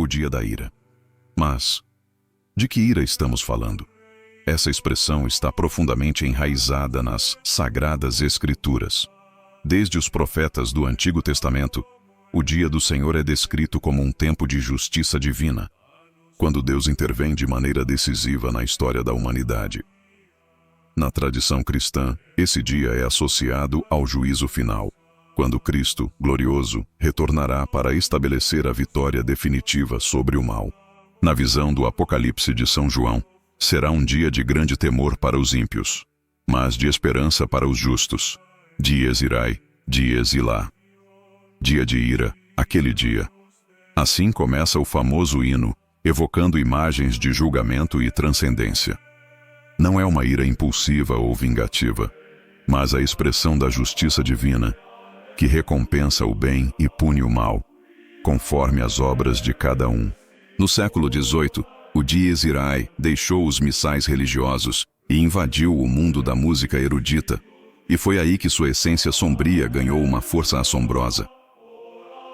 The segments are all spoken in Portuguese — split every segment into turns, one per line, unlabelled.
o dia da ira. Mas, de que ira estamos falando? Essa expressão está profundamente enraizada nas Sagradas Escrituras. Desde os profetas do Antigo Testamento, o dia do Senhor é descrito como um tempo de justiça divina, quando Deus intervém de maneira decisiva na história da humanidade. Na tradição cristã, esse dia é associado ao juízo final, quando Cristo, glorioso, retornará para estabelecer a vitória definitiva sobre o mal. Na visão do Apocalipse de São João, será um dia de grande temor para os ímpios, mas de esperança para os justos. Dies irae, dies illa. Dia de ira, aquele dia. Assim começa o famoso hino, evocando imagens de julgamento e transcendência. Não é uma ira impulsiva ou vingativa, mas a expressão da justiça divina, que recompensa o bem e pune o mal, conforme as obras de cada um. No século XVIII, o Dies Irae deixou os missais religiosos e invadiu o mundo da música erudita, e foi aí que sua essência sombria ganhou uma força assombrosa.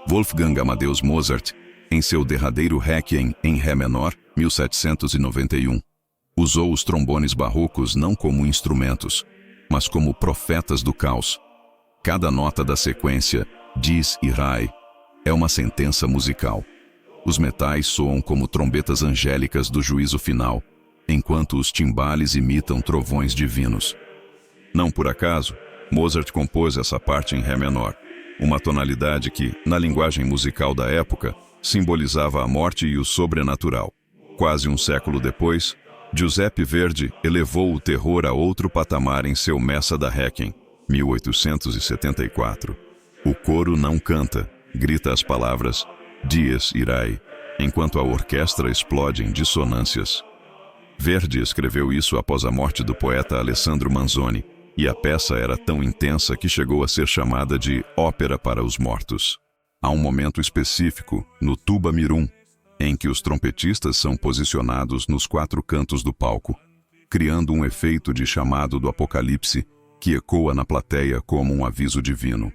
Wolfgang Amadeus Mozart, em seu derradeiro Requiem em Ré menor, 1791, usou os trombones barrocos não como instrumentos, mas como profetas do caos. Cada nota da sequência, Dies Irae, é uma sentença musical. Os metais soam como trombetas angélicas do juízo final, enquanto os timbales imitam trovões divinos. Não por acaso, Mozart compôs essa parte em Ré menor, uma tonalidade que, na linguagem musical da época, simbolizava a morte e o sobrenatural. Quase um século depois, Giuseppe Verdi elevou o terror a outro patamar em seu Messa da Requiem, 1874. O coro não canta, grita as palavras Dies Irae, enquanto a orquestra explode em dissonâncias. Verdi escreveu isso após a morte do poeta Alessandro Manzoni, e a peça era tão intensa que chegou a ser chamada de ópera para os mortos. Há um momento específico, no Tuba Mirum, em que os trompetistas são posicionados nos 4 cantos do palco, criando um efeito de chamado do Apocalipse que ecoa na plateia como um aviso divino.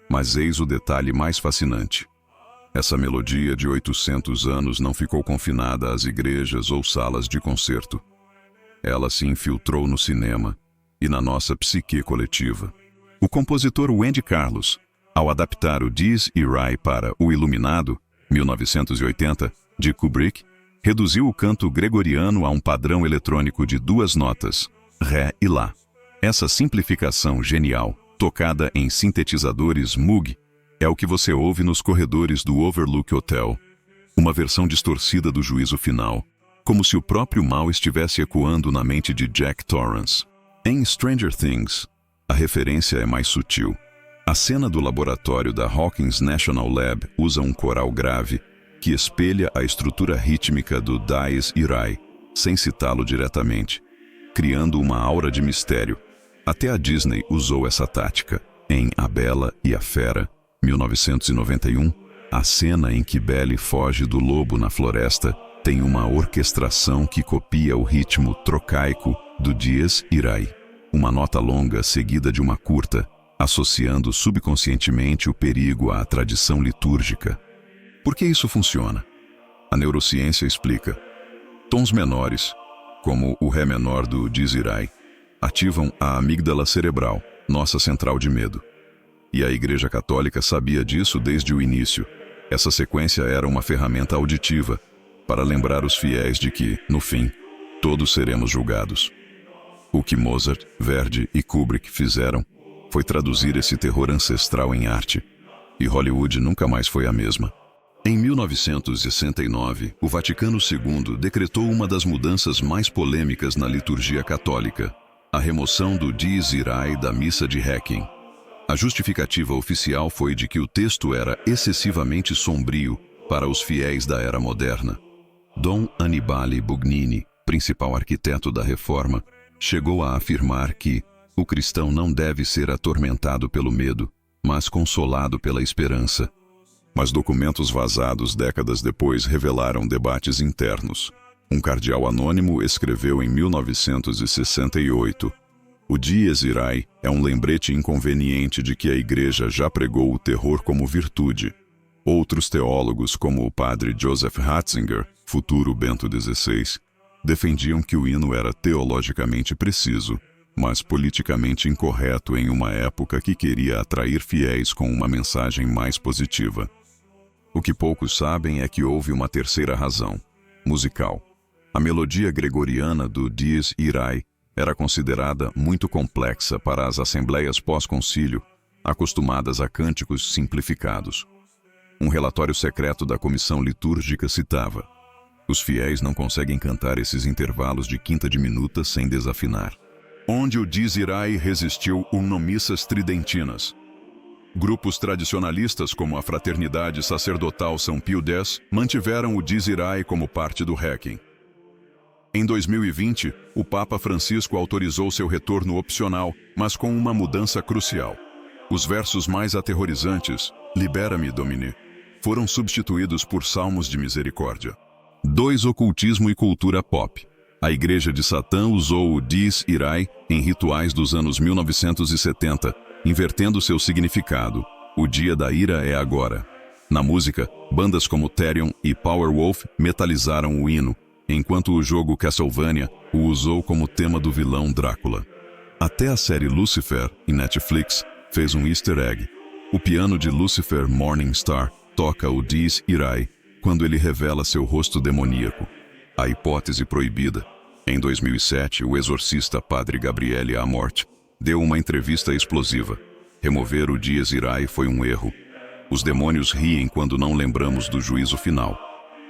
Mas eis o detalhe mais fascinante. Essa melodia de 800 anos não ficou confinada às igrejas ou salas de concerto. Ela se infiltrou no cinema e na nossa psique coletiva. O compositor Wendy Carlos, ao adaptar o Dies Irae para O Iluminado, 1980, de Kubrick, reduziu o canto gregoriano a um padrão eletrônico de 2 notas, Ré e Lá. Essa simplificação genial, tocada em sintetizadores Moog, é o que você ouve nos corredores do Overlook Hotel, uma versão distorcida do juízo final, como se o próprio mal estivesse ecoando na mente de Jack Torrance. Em Stranger Things, a referência é mais sutil. A cena do laboratório da Hawkins National Lab usa um coral grave que espelha a estrutura rítmica do Dies Irae, sem citá-lo diretamente, criando uma aura de mistério. Até a Disney usou essa tática. Em A Bela e a Fera, 1991, a cena em que Belle foge do lobo na floresta tem uma orquestração que copia o ritmo trocaico do Dies Irae, uma nota longa seguida de uma curta, associando subconscientemente o perigo à tradição litúrgica. Por que isso funciona? A neurociência explica. Tons menores, como o Ré menor do Dies Irae, ativam a amígdala cerebral, nossa central de medo. E a Igreja Católica sabia disso desde o início. Essa sequência era uma ferramenta auditiva para lembrar os fiéis de que, no fim, todos seremos julgados. O que Mozart, Verdi e Kubrick fizeram foi traduzir esse terror ancestral em arte, e Hollywood nunca mais foi a mesma. Em 1969, o Vaticano II decretou uma das mudanças mais polêmicas na liturgia católica, a remoção do Dies Irae da missa de Requiem. A justificativa oficial foi de que o texto era excessivamente sombrio para os fiéis da era moderna. Dom Annibale Bugnini, principal arquiteto da Reforma, chegou a afirmar que o cristão não deve ser atormentado pelo medo, mas consolado pela esperança. Mas documentos vazados décadas depois revelaram debates internos. Um cardeal anônimo escreveu em 1968: o Dies Irae é um lembrete inconveniente de que a Igreja já pregou o terror como virtude. Outros teólogos, como o padre Joseph Ratzinger, futuro Bento XVI, defendiam que o hino era teologicamente preciso, mas politicamente incorreto em uma época que queria atrair fiéis com uma mensagem mais positiva. O que poucos sabem é que houve uma terceira razão, musical. A melodia gregoriana do Dies Irae era considerada muito complexa para as assembleias pós-concílio, acostumadas a cânticos simplificados. Um relatório secreto da comissão litúrgica citava: os fiéis não conseguem cantar esses intervalos de quinta diminuta sem desafinar. Onde o Dies Irae resistiu missas tridentinas. Grupos tradicionalistas como a Fraternidade Sacerdotal São Pio X mantiveram o Dies Irae como parte do Requiem. Em 2020, o Papa Francisco autorizou seu retorno opcional, mas com uma mudança crucial. Os versos mais aterrorizantes, Libera-me, Domine, foram substituídos por salmos de misericórdia. 2. Ocultismo e cultura pop. A Igreja de Satã usou o Dies Irae em rituais dos anos 1970, invertendo seu significado. O dia da ira é agora. Na música, bandas como Therion e Powerwolf metalizaram o hino, enquanto o jogo Castlevania o usou como tema do vilão Drácula. Até a série Lucifer, em Netflix, fez um easter egg. O piano de Lucifer Morningstar toca o Dies Irae quando ele revela seu rosto demoníaco. A hipótese proibida. Em 2007, o exorcista Padre Gabriele Amorth deu uma entrevista explosiva. Remover o Dies Irae foi um erro. Os demônios riem quando não lembramos do juízo final.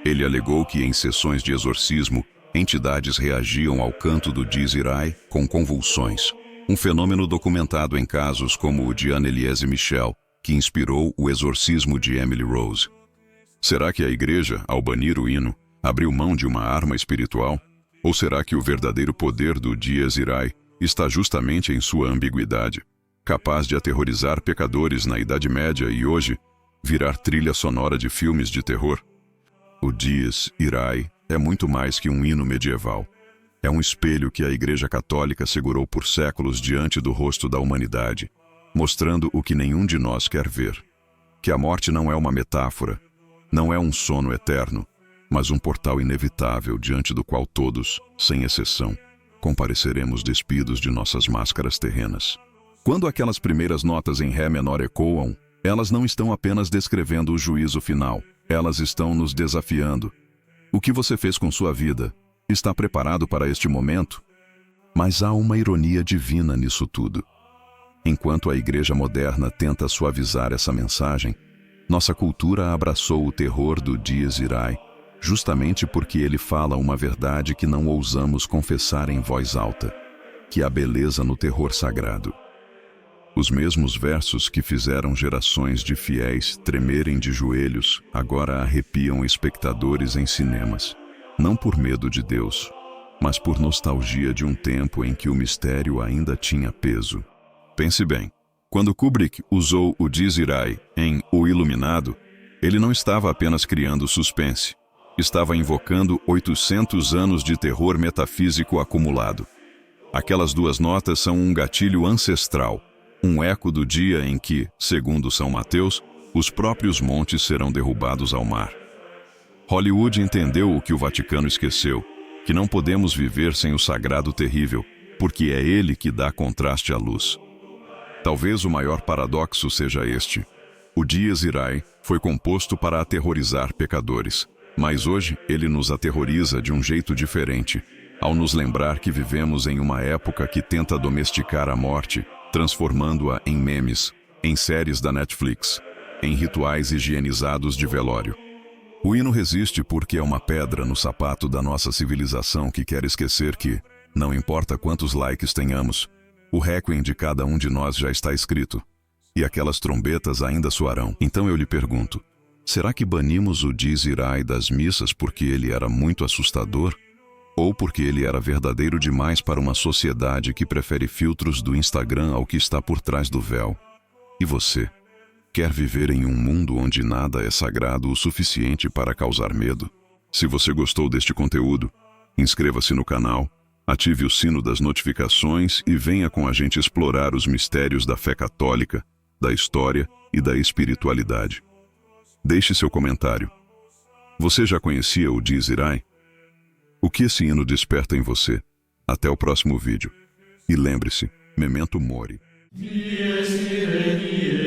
Ele alegou que em sessões de exorcismo, entidades reagiam ao canto do Dies Irae com convulsões. Um fenômeno documentado em casos como o de Anne-Elise Michel, que inspirou o exorcismo de Emily Rose. Será que a Igreja, ao banir o hino, abriu mão de uma arma espiritual? Ou será que o verdadeiro poder do Dies Irae está justamente em sua ambiguidade, capaz de aterrorizar pecadores na Idade Média e hoje virar trilha sonora de filmes de terror? O Dies Irae é muito mais que um hino medieval. É um espelho que a Igreja Católica segurou por séculos diante do rosto da humanidade, mostrando o que nenhum de nós quer ver. Que a morte não é uma metáfora, não é um sono eterno, mas um portal inevitável diante do qual todos, sem exceção, compareceremos despidos de nossas máscaras terrenas. Quando aquelas primeiras notas em Ré menor ecoam, elas não estão apenas descrevendo o juízo final, elas estão nos desafiando. O que você fez com sua vida? Está preparado para este momento? Mas há uma ironia divina nisso tudo. Enquanto a Igreja moderna tenta suavizar essa mensagem, nossa cultura abraçou o terror do Dies Irae, justamente porque ele fala uma verdade que não ousamos confessar em voz alta, que há beleza no terror sagrado. Os mesmos versos que fizeram gerações de fiéis tremerem de joelhos, agora arrepiam espectadores em cinemas, não por medo de Deus, mas por nostalgia de um tempo em que o mistério ainda tinha peso. Pense bem, quando Kubrick usou o Dies Irae em O Iluminado, ele não estava apenas criando suspense, estava invocando 800 anos de terror metafísico acumulado. Aquelas duas notas são um gatilho ancestral, um eco do dia em que, segundo São Mateus, os próprios montes serão derrubados ao mar. Hollywood entendeu o que o Vaticano esqueceu, que não podemos viver sem o sagrado terrível, porque é ele que dá contraste à luz. Talvez o maior paradoxo seja este. O Dies Irae foi composto para aterrorizar pecadores, mas hoje ele nos aterroriza de um jeito diferente, ao nos lembrar que vivemos em uma época que tenta domesticar a morte, transformando-a em memes, em séries da Netflix, em rituais higienizados de velório. O hino resiste porque é uma pedra no sapato da nossa civilização que quer esquecer que, não importa quantos likes tenhamos, o requiem de cada um de nós já está escrito, e aquelas trombetas ainda soarão. Então eu lhe pergunto, será que banimos o Dies Irae das missas porque ele era muito assustador? Ou porque ele era verdadeiro demais para uma sociedade que prefere filtros do Instagram ao que está por trás do véu? E você? Quer viver em um mundo onde nada é sagrado o suficiente para causar medo? Se você gostou deste conteúdo, inscreva-se no canal, ative o sino das notificações e venha com a gente explorar os mistérios da fé católica, da história e da espiritualidade. Deixe seu comentário. Você já conhecia o Dies Irae? O que esse hino desperta em você? Até o próximo vídeo. E lembre-se, Memento Mori.
Dies irae,